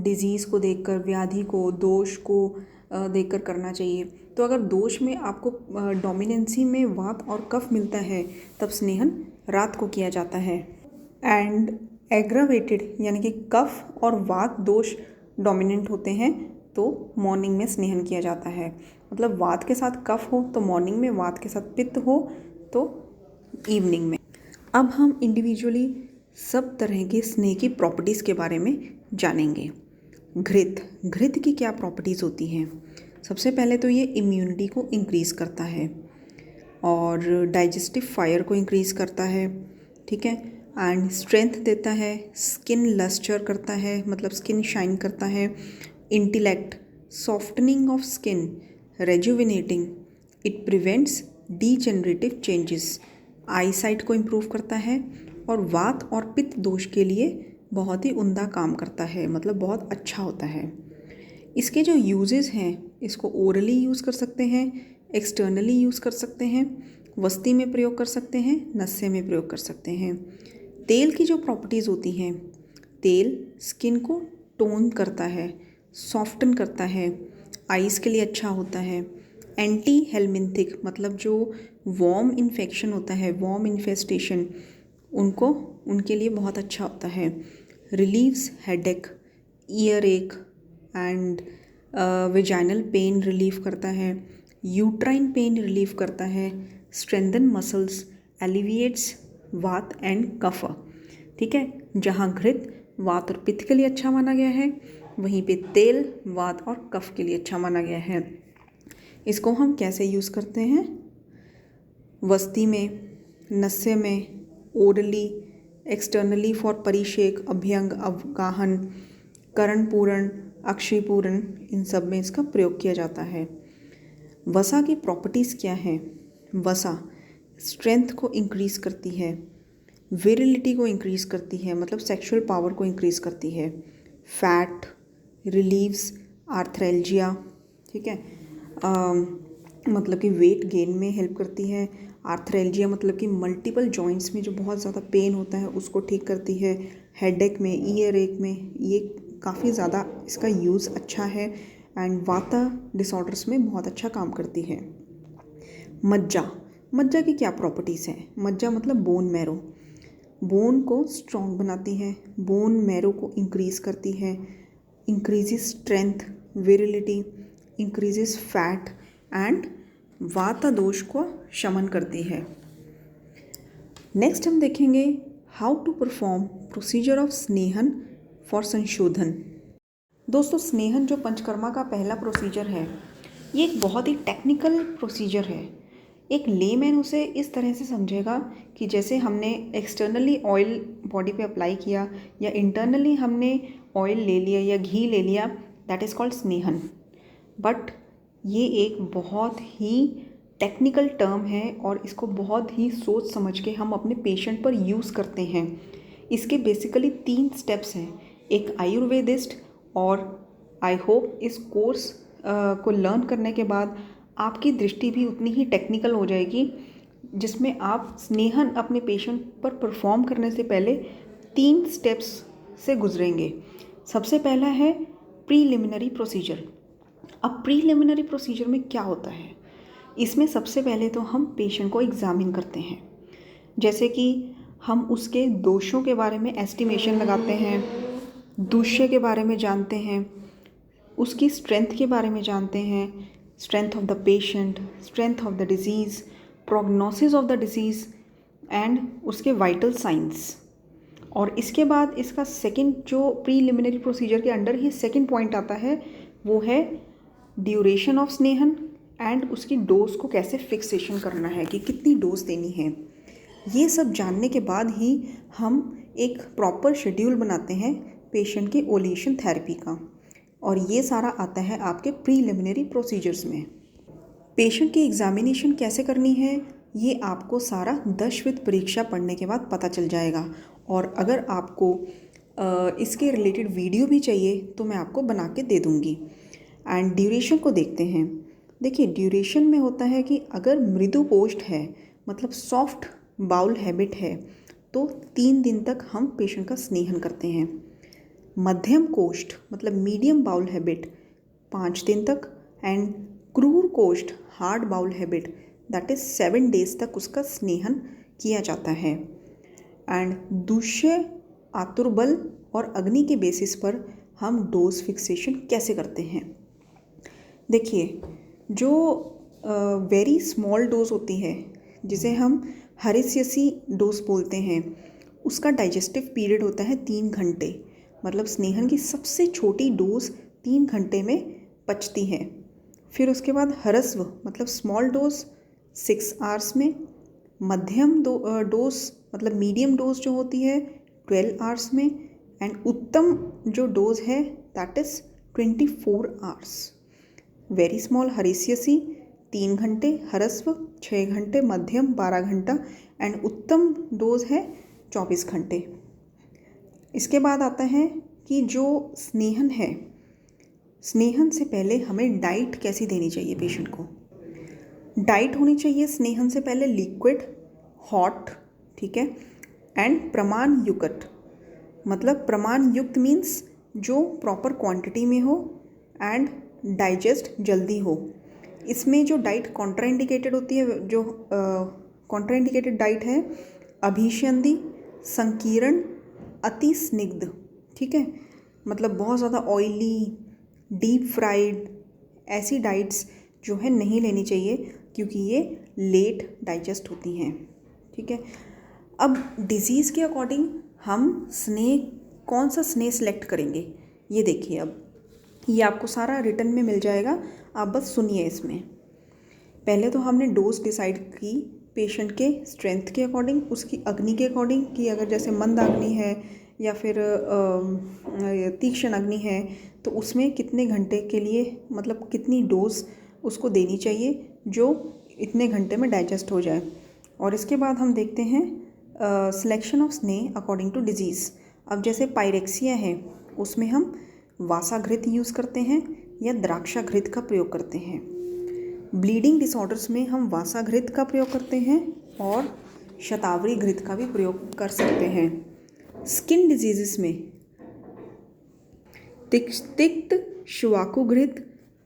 डिजीज़ को देखकर, व्याधि को, दोष को देखकर करना चाहिए। तो अगर दोष में आपको डोमिनेंसी में वात और कफ मिलता है तब स्नेहन रात को किया जाता है। एंड एग्रावेटेड यानी कि कफ और वात दोष डोमिनेंट होते हैं तो मॉर्निंग में स्नेहन किया जाता है। मतलब वात के साथ कफ हो तो मॉर्निंग में, वात के साथ पित्त हो तो इवनिंग में। अब हम इंडिविजुअली सब तरह के स्नेह की प्रॉपर्टीज़ के बारे में जानेंगे। घृत की क्या प्रॉपर्टीज़ होती हैं? सबसे पहले तो ये इम्यूनिटी को इंक्रीज़ करता है और डाइजेस्टिव फायर को इंक्रीज़ करता है, ठीक है, एंड स्ट्रेंथ देता है, स्किन लस्टर करता है, मतलब स्किन शाइन करता है, intellect, softening of skin, rejuvenating, it prevents degenerative changes, eyesight को इम्प्रूव करता है और वात और पित्त दोष के लिए बहुत ही उम्दा काम करता है, मतलब बहुत अच्छा होता है। इसके जो यूजेस हैं, इसको ओरली यूज़ कर सकते हैं, एक्सटर्नली यूज़ कर सकते हैं, वस्ती में प्रयोग कर सकते हैं, नस्से में प्रयोग कर सकते हैं। तेल की जो प्रॉपर्टीज़ होती हैं, तेल स्किन को टोन करता है, सॉफ्टन करता है, आइज़ के लिए अच्छा होता है, एंटी हेलमिंथिक मतलब जो वॉर्म इन्फेक्शन होता है, वॉर्म इन्फेस्टेशन, उनके लिए बहुत अच्छा होता है, रिलीव्स हेडेक, ईयर एक एंड वेजाइनल पेन रिलीव करता है, यूट्राइन पेन रिलीव करता है, स्ट्रेंथन मसल्स, एलिविएट्स वात एंड कफ, ठीक है। जहाँ घृत वात और पित्त के लिए अच्छा माना गया है, वहीं पे तेल वात और कफ के लिए अच्छा माना गया है। इसको हम कैसे यूज़ करते हैं? वस्ती में, नस्से में, ओरली, एक्सटर्नली फॉर परिषेक, अभ्यंग, अवगाहन, करण पूरण, अक्षी पूरण, इन सब में इसका प्रयोग किया जाता है। वसा की प्रॉपर्टीज़ क्या है? वसा स्ट्रेंथ को इंक्रीज़ करती है, विरिलिटी को इंक्रीज़ करती है, मतलब सेक्सुअल पावर को इंक्रीज़ करती है, फैट रिलीव्स आर्थ्रेल्जिया, ठीक है, मतलब कि वेट गेन में हेल्प करती है। आर्थ्रेल्जिया मतलब कि मल्टीपल जॉइंट्स में जो बहुत ज़्यादा पेन होता है उसको ठीक करती है। हेडेक में, ईयर एक में, ये काफ़ी ज़्यादा इसका यूज़ अच्छा है एंड वाता डिसऑर्डर्स में बहुत अच्छा काम करती है। मज्जा की क्या प्रॉपर्टीज़ हैं? मज्जा मतलब बोन मैरो, बोन को स्ट्रॉन्ग बनाती है, बोन मैरो को इंक्रीज़ करती है, increases strength, virility, increases fat and vata dosha को शमन करती है। नेक्स्ट हम देखेंगे how to perform procedure of स्नेहन फॉर संशोधन। दोस्तों, स्नेहन जो पंचकर्मा का पहला प्रोसीजर है, ये एक बहुत ही टेक्निकल प्रोसीजर है। एक लेमैन उसे इस तरह से समझेगा कि जैसे हमने एक्सटर्नली ऑयल बॉडी पे अप्लाई किया या इंटरनली हमने ऑयल ले लिया या घी ले लिया, दैट इज़ कॉल्ड स्नेहन। बट ये एक बहुत ही टेक्निकल टर्म है और इसको बहुत ही सोच समझ के हम अपने पेशेंट पर यूज़ करते हैं। इसके बेसिकली 3 स्टेप्स हैं। एक आयुर्वेदिस्ट, और आई होप इस कोर्स को लर्न करने के बाद आपकी दृष्टि भी उतनी ही टेक्निकल हो जाएगी, जिसमें आप स्नेहन अपने पेशेंट पर परफॉर्म करने से पहले 3 स्टेप्स से गुजरेंगे। सबसे पहला है प्रीलिमिनरी प्रोसीजर। अब प्रीलिमिनरी प्रोसीजर में क्या होता है? इसमें सबसे पहले तो हम पेशेंट को एग्जामिन करते हैं, जैसे कि हम उसके दोषों के बारे में एस्टिमेशन लगाते हैं, दूष्य के बारे में जानते हैं, उसकी स्ट्रेंथ के बारे में जानते हैं, strength of the patient, strength of the disease, prognosis of the disease and उसके वाइटल साइंस। और इसके बाद इसका सेकंड जो प्रीलिमिनरी प्रोसीजर के अंडर ही सेकंड पॉइंट आता है, वो है ड्यूरेशन ऑफ स्नेहन एंड उसकी डोज को कैसे फिक्सेशन करना है कि कितनी डोज देनी है। ये सब जानने के बाद ही हम एक प्रॉपर शेड्यूल बनाते हैं पेशेंट के ओलेशन थेरेपी का, और ये सारा आता है आपके प्रीलिमिनरी प्रोसीजर्स में। पेशेंट की एग्जामिनेशन कैसे करनी है, ये आपको सारा दशविध परीक्षा पढ़ने के बाद पता चल जाएगा। और अगर आपको इसके रिलेटेड वीडियो भी चाहिए तो मैं आपको बना के दे दूँगी। एंड ड्यूरेशन को देखते हैं। देखिए, ड्यूरेशन में होता है कि अगर मृदु कोष्ठ है, मतलब सॉफ्ट बाउल हैबिट है, तो 3 दिन तक हम पेशेंट का स्नेहन करते हैं। मध्यम कोष्ठ मतलब मीडियम बाउल हैबिट 5 दिन तक, एंड क्रूर कोष्ठ hard bowel habit that is 7 days तक उसका स्नेहन किया जाता है। एंड दूष्य आतुर बल और अग्नि के बेसिस पर हम डोज फिक्सेशन कैसे करते हैं। देखिए, जो वेरी स्मॉल डोज होती है जिसे हम हरीसियसी डोज बोलते हैं, उसका डाइजेस्टिव पीरियड होता है 3 घंटे। मतलब स्नेहन की सबसे छोटी डोज 3 घंटे में पचती है। फिर उसके बाद हरस्व मतलब स्मॉल डोज 6 आवर्स में, मध्यम डोज मतलब मीडियम डोज जो होती है 12 आवर्स में, एंड उत्तम जो डोज है that is 24 hours. Very small हरीसियसी 3 घंटे, हरस्व 6 घंटे, मध्यम 12 घंटा एंड उत्तम डोज है 24 घंटे। इसके बाद आता है कि जो स्नेहन है, स्नेहन से पहले हमें डाइट कैसी देनी चाहिए पेशेंट को। डाइट होनी चाहिए स्नेहन से पहले लिक्विड, हॉट, ठीक है, एंड प्रमाण युक्त। मतलब प्रमाण युक्त मीन्स जो प्रॉपर क्वांटिटी में हो एंड डाइजेस्ट जल्दी हो। इसमें जो डाइट कॉन्ट्राइंडिकेटेड होती है, जो कॉन्ट्राइंडिकेटेड डाइट है अभिसंधि, संकीर्ण, अति स्निग्ध, ठीक है, मतलब बहुत ज़्यादा ऑयली, डीप फ्राइड, ऐसी डाइट्स जो है नहीं लेनी चाहिए क्योंकि ये लेट डाइजेस्ट होती हैं, ठीक है। अब डिज़ीज़ के अकॉर्डिंग हम स्नेह, कौन सा स्नेह सेलेक्ट करेंगे ये देखिए। अब ये आपको सारा रिटन में मिल जाएगा, आप बस सुनिए। इसमें पहले तो हमने डोज डिसाइड की पेशेंट के स्ट्रेंथ के अकॉर्डिंग, उसकी अग्नि के अकॉर्डिंग कि अगर जैसे मंद अग्नि है या फिर तीक्ष्ण अग्नि है तो उसमें कितने घंटे के लिए मतलब कितनी डोज उसको देनी चाहिए जो इतने घंटे में डाइजेस्ट हो जाए। और इसके बाद हम देखते हैं सिलेक्शन ऑफ स्नेह अकॉर्डिंग टू डिजीज़। अब जैसे पायरेक्सिया है उसमें हम वासाघृत यूज़ करते हैं या द्राक्षाघृत का प्रयोग करते हैं। ब्लीडिंग डिसऑर्डर्स में हम वासाघृत का प्रयोग करते हैं और शतावरी घृत का भी प्रयोग कर सकते हैं। स्किन डिजीज़ में तिक्त शुवाकु घृत,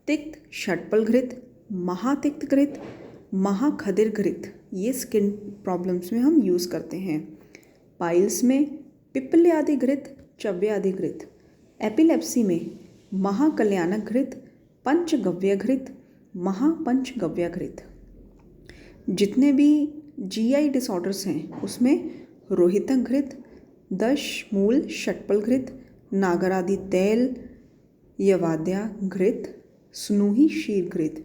तिक्त षटपल घृत, महातिक्त घृत, महाखदिर घृत, ये स्किन प्रॉब्लम्स में हम यूज़ करते हैं। पाइल्स में पिप्पले आदि घृत, चव्य आदि घृत। एपिलेप्सी में महाकल्याणक घृत, पंचगव्य घृत, महापंचगव्य घृत। जितने भी जीआई डिसऑर्डर्स हैं उसमें रोहितक घृत, दशमूल षटपल घृत, नागरादि तैल, यवाद्या घृत, स्नूही शीर घृत।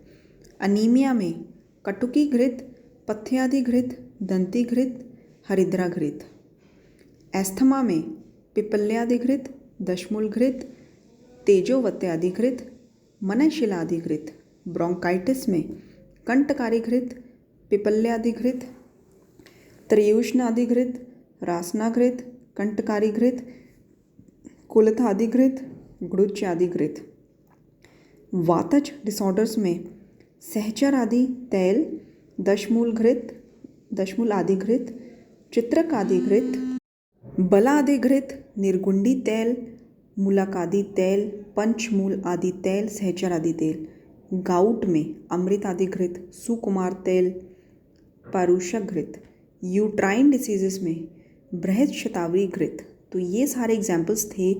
अनीमिया में कटुकी घृत, पथ्यादि घृत, दंती घृत, हरिद्रा घृत। एस्थमा में पिपल्यादि घृत, दशमूल घृत, तेजोवत्यादि घृत, मनशिलादि घृत। ब्रोंकाइटिस में कंटकारी घृत, पिपल्यादि घृत, त्रयोष्णादि घृत, रासना घृत, कंटकारी घृत, कुलथादि घृत, गुड़ुच्यादि घृत। वातज डिसऑर्डर्स में सहचर आदि तैल, दशमूल घृत, दशमूल आदि घृत, चित्रक आदि घृत, बला आदि घृत, निर्गुंडी तैल, मूलकादि तैल, पंचमूल आदि तैल, सहचर आदि तेल। गाउट में अमृत आदि घृत, सुकुमार तेल, पारुषक घृत। यूट्राइन डिसीजेस में बृहद शतावरी घृत। तो ये सारे एग्जाम्पल्स थे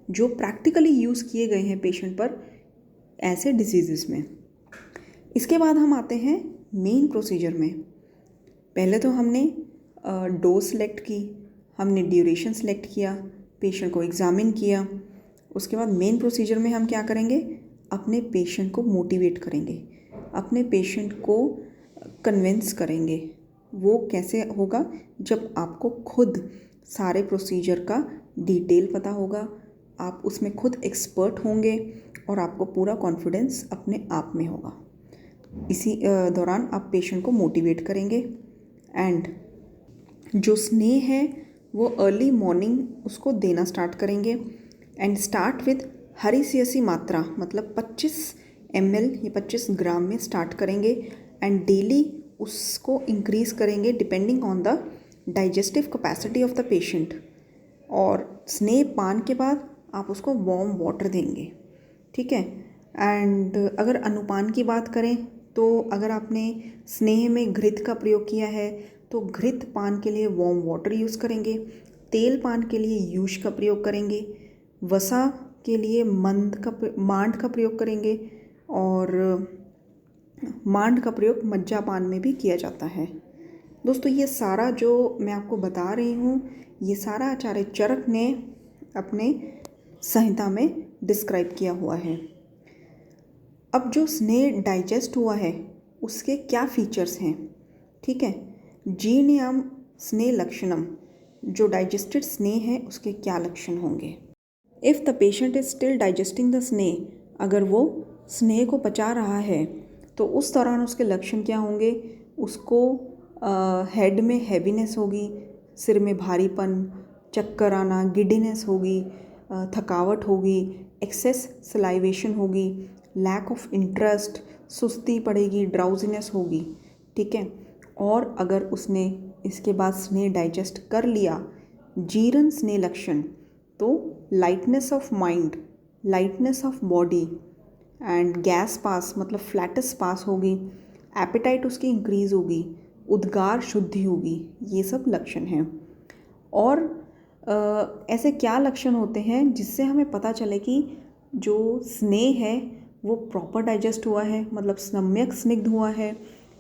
जो प्रैक्टिकली यूज़ किए गए हैं पेशेंट पर ऐसे डिसीजेस में। इसके बाद हम आते हैं मेन प्रोसीजर में। पहले तो हमने डोज सेलेक्ट की, हमने ड्यूरेशन सेलेक्ट किया, पेशेंट को एग्जामिन किया। उसके बाद मेन प्रोसीजर में हम क्या करेंगे, अपने पेशेंट को मोटिवेट करेंगे, अपने पेशेंट को कन्विंस करेंगे। वो कैसे होगा, जब आपको खुद सारे प्रोसीजर का डिटेल पता होगा, आप उसमें खुद एक्सपर्ट होंगे और आपको पूरा कॉन्फिडेंस अपने आप में होगा। इसी दौरान आप पेशेंट को मोटिवेट करेंगे। एंड जो स्नेह है वो अर्ली मॉर्निंग उसको देना स्टार्ट करेंगे। एंड स्टार्ट विथ हरीसियसी मात्रा, मतलब 25 ml या 25 ग्राम में स्टार्ट करेंगे एंड डेली उसको इंक्रीज़ करेंगे depending on the digestive capacity of the patient. और स्नेह पान के बाद आप उसको वार्म वाटर देंगे, ठीक है। एंड अगर अनुपान की बात करें तो अगर आपने स्नेह में घृत का प्रयोग किया है तो घृत पान के लिए वार्म वाटर यूज़ करेंगे। तेल पान के लिए यूष का प्रयोग करेंगे, वसा के लिए मांड का प्रयोग करेंगे और मांड का प्रयोग मज्जापान में भी किया जाता है। दोस्तों ये सारा जो मैं आपको बता रही हूँ ये सारा आचार्य चरक ने अपने संहिता में डिस्क्राइब किया हुआ है। अब जो स्नेह डाइजेस्ट हुआ है उसके क्या फीचर्स हैं, ठीक है। जीर्णयाम स्नेह लक्षणम, जो डाइजेस्टेड स्नेह है उसके क्या लक्षण होंगे। If the patient is still digesting the स्नेह, अगर वो स्नेह को पचा रहा है तो उस दौरान उसके लक्षण क्या होंगे। उसको हेड में हैवीनेस होगी, सिर में भारीपन, चक्कर आना, गिडीनेस होगी, थकावट होगी, एक्सेस सलाइवेशन होगी, लैक ऑफ इंटरेस्ट, सुस्ती पड़ेगी, ड्राउजीनेस होगी, ठीक है। और अगर उसने इसके बाद स्नेह डाइजेस्ट कर लिया, जीर्ण स्नेह लक्षण, तो lightness of mind, lightness of body and gas pass मतलब फ्लैटस पास होगी, एपेटाइट उसकी इंक्रीज़ होगी, उद्गार शुद्धि होगी, ये सब लक्षण हैं। और ऐसे क्या लक्षण होते हैं जिससे हमें पता चले कि जो स्नेह है वो प्रॉपर डाइजेस्ट हुआ है, मतलब सम्यक स्निग्ध हुआ है,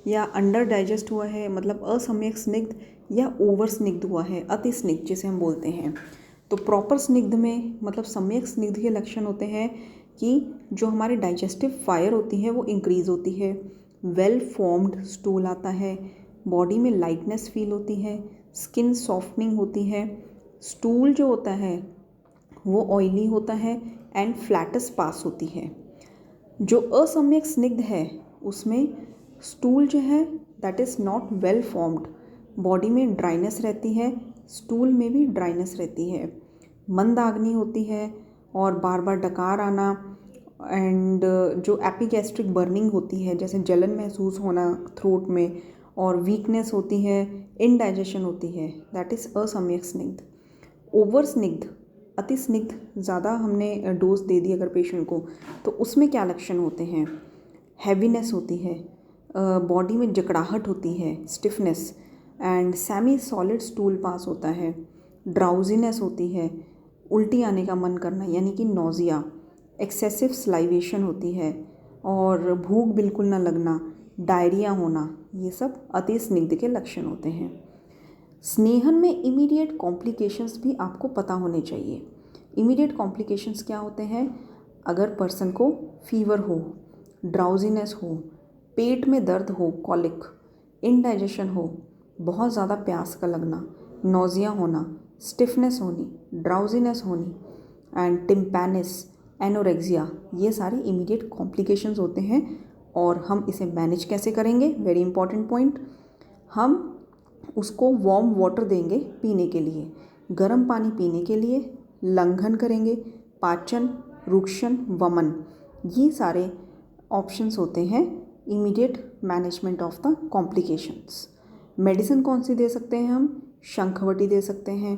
या अंडर डाइजेस्ट हुआ है मतलब असम्यक स्निग्ध, या ओवर स्निग्ध हुआ है, अति स्निग्ध जिसे हम बोलते हैं। तो प्रॉपर स्निग्ध में मतलब सम्यक स्निग्ध के लक्षण होते हैं कि जो हमारी डाइजेस्टिव फायर होती है वो इंक्रीज़ होती है, वेल फॉर्म्ड स्टूल आता है, बॉडी में लाइटनेस फील होती है, स्किन सॉफ्टनिंग होती है, स्टूल जो होता है वो ऑयली होता है एंड फ्लैटस पास होती है। जो असम्यक स्निग्ध है उसमें स्टूल जो है that is not well formed, body में ड्राइनेस रहती है, स्टूल में भी ड्राइनेस रहती है, मंदाग्नि होती है और बार बार डकार आना, एंड जो एपिगैस्ट्रिक बर्निंग होती है जैसे जलन महसूस होना थ्रोट में, और वीकनेस होती है, इनडाइजेशन होती है, दैट इज़ असम्यक स्निग्ध। ओवर स्निग्ध, अति स्निग्ध, ज़्यादा हमने डोज दे दी अगर पेशेंट को तो उसमें क्या लक्षण होते हैं। हैवीनेस होती है, बॉडी में जकड़ाहट होती है, stiffness, and semi solid stool pass होता है, ड्राउजीनेस होती है, उल्टी आने का मन करना यानी कि नोजिया, एक्सेसिव स्लाइवेशन होती है और भूख बिल्कुल ना लगना, डायरिया होना, ये सब अति स्निग्ध के लक्षण होते हैं। स्नेहन में इमीडिएट कॉम्प्लिकेशंस भी आपको पता होने चाहिए। इमीडिएट कॉम्प्लिकेशंस क्या होते हैं। अगर पर्सन को फीवर हो, ड्राउजीनेस हो, पेट में दर्द हो, कॉलिक, इनडाइजेशन हो, बहुत ज़्यादा प्यास का लगना, नोजिया होना, स्टिफनेस होनी, ड्राउजीनेस होनी एंड टिम्पैनिस, एनोरेक्सिया, ये सारे इमीडिएट कॉम्प्लिकेशंस होते हैं। और हम इसे मैनेज कैसे करेंगे, वेरी इंपॉर्टेंट पॉइंट। हम उसको वार्म वाटर देंगे पीने के लिए, गर्म पानी पीने के लिए, लंघन करेंगे, पाचन, रुक्षण, वमन, ये सारे ऑप्शंस होते हैं immediate management of the complications. Medicine कौन सी दे सकते हैं हम, शंखवटी दे सकते हैं,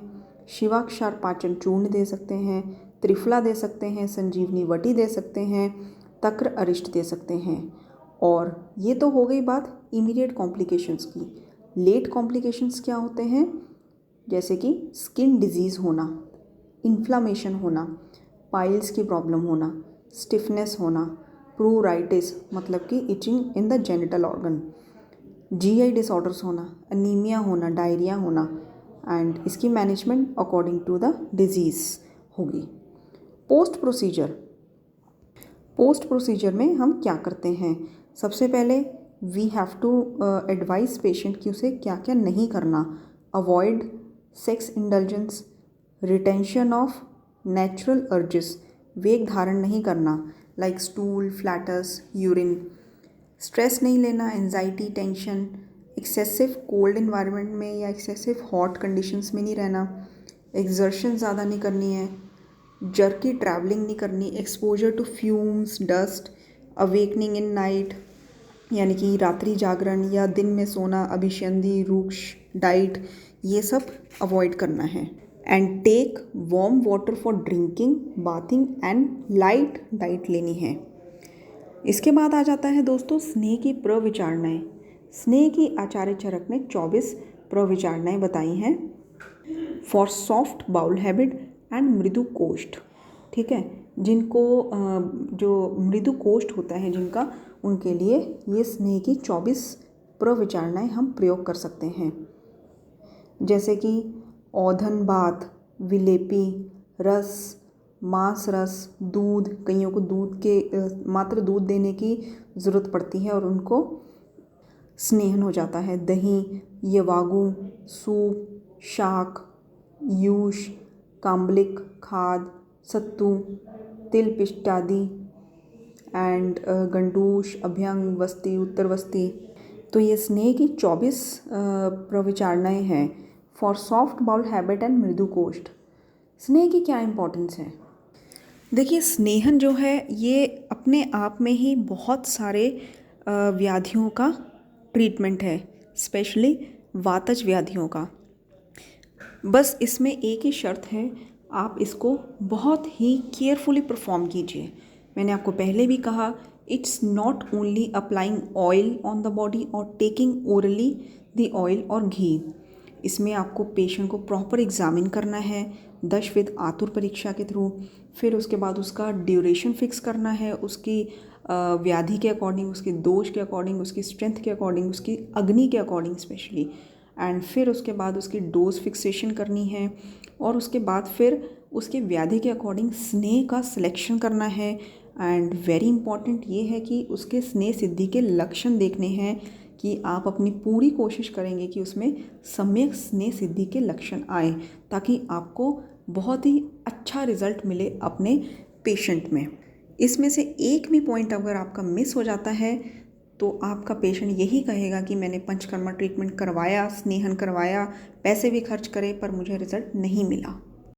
शिवाक्षार पाचन चूर्ण दे सकते हैं, त्रिफला दे सकते हैं, संजीवनी वटी दे सकते हैं, तक्र अरिष्ट दे सकते हैं। और ये तो हो गई बात इमीडिएट कॉम्प्लिकेशंस की। लेट कॉम्प्लिकेशंस क्या होते हैं, जैसे कि स्किन डिजीज़ होना, इन्फ्लामेशन होना, पाइल्स की प्रॉब्लम होना, स्टिफनेस होना, प्रूराइटिस मतलब कि itching in the genital organ, GI disorders होना, अनीमिया होना, डायरिया होना, एंड इसकी management according to the disease होगी। पोस्ट प्रोसीजर में हम क्या करते हैं। सबसे पहले we have to advise patient कि उसे क्या क्या नहीं करना। Avoid sex indulgence, retention of natural urges, वेग धारण नहीं करना like stool, flats, urine, stress नहीं लेना, anxiety, tension, excessive cold environment में या एक्सेसिव हॉट कंडीशंस में नहीं रहना, एक्सर्शन ज़्यादा नहीं करनी है, जर्की ट्रैवलिंग नहीं करनी, exposure to fumes, dust, awakening in night यानी कि रात्रि जागरण या दिन में सोना, अभिसंधि, रूक्ष डाइट, ये सब अवॉइड करना है। And take warm water for drinking, bathing and light diet लेनी है। इसके बाद आ जाता है दोस्तों स्नेह की प्रविचारणाएँ। स्नेह की आचार्य चरक ने 24 प्रविचारणाएँ बताई हैं। For soft bowel habit and मृदु कोष्ठ। ठीक है, जिनको जो मृदु कोष्ठ होता है जिनका, उनके लिए ये स्नेह की 24 प्रविचारणाएँ हम प्रयोग कर सकते हैं, जैसे कि औधन बात, विलेपी, रस, मांस रस, दूध। कईयों को दूध के मात्र दूध देने की ज़रूरत पड़ती है और उनको स्नेहन हो जाता है। दही, यवागु, सूप, शाक, यूष, काम्बलिक, खाद, सत्तू, तिल पिष्टादि एंड गंडूश, अभ्यंग, वस्ती, उत्तर वस्ती। तो ये स्नेह की 24 प्रविचारणाएँ हैं for soft bowel habit and मृदु कोष्ठ। स्नेह की क्या इम्पोर्टेंस है? देखिए, स्नेहन जो है ये अपने आप में ही बहुत सारे व्याधियों का ट्रीटमेंट है, स्पेशली वातज व्याधियों का। बस इसमें एक ही शर्त है, आप इसको बहुत ही केयरफुली परफॉर्म कीजिए। मैंने आपको पहले भी कहा, it's not only applying oil on the body और टेकिंग ओरली द ऑयल और घी। इसमें आपको पेशेंट को प्रॉपर एग्जामिन करना है दशविध आतुर परीक्षा के थ्रू। फिर उसके बाद उसका ड्यूरेशन फिक्स करना है, उसकी व्याधि के अकॉर्डिंग, उसके दोष के अकॉर्डिंग, उसकी स्ट्रेंथ के अकॉर्डिंग, उसकी अग्नि के अकॉर्डिंग स्पेशली। एंड फिर उसके बाद उसकी डोज फिक्सेशन करनी है और उसके बाद फिर उसके व्याधि के अकॉर्डिंग स्नेह का सिलेक्शन करना है। एंड वेरी इंपॉर्टेंट ये है कि उसके स्नेह सिद्धि के लक्षण देखने हैं कि आप अपनी पूरी कोशिश करेंगे कि उसमें सम्यक स्नेह सिद्धि के लक्षण आए, ताकि आपको बहुत ही अच्छा रिजल्ट मिले अपने पेशेंट में। इसमें से एक भी पॉइंट अगर आपका मिस हो जाता है तो आपका पेशेंट यही कहेगा कि मैंने पंचकर्मा ट्रीटमेंट करवाया, स्नेहन करवाया, पैसे भी खर्च करे, पर मुझे रिजल्ट नहीं मिला।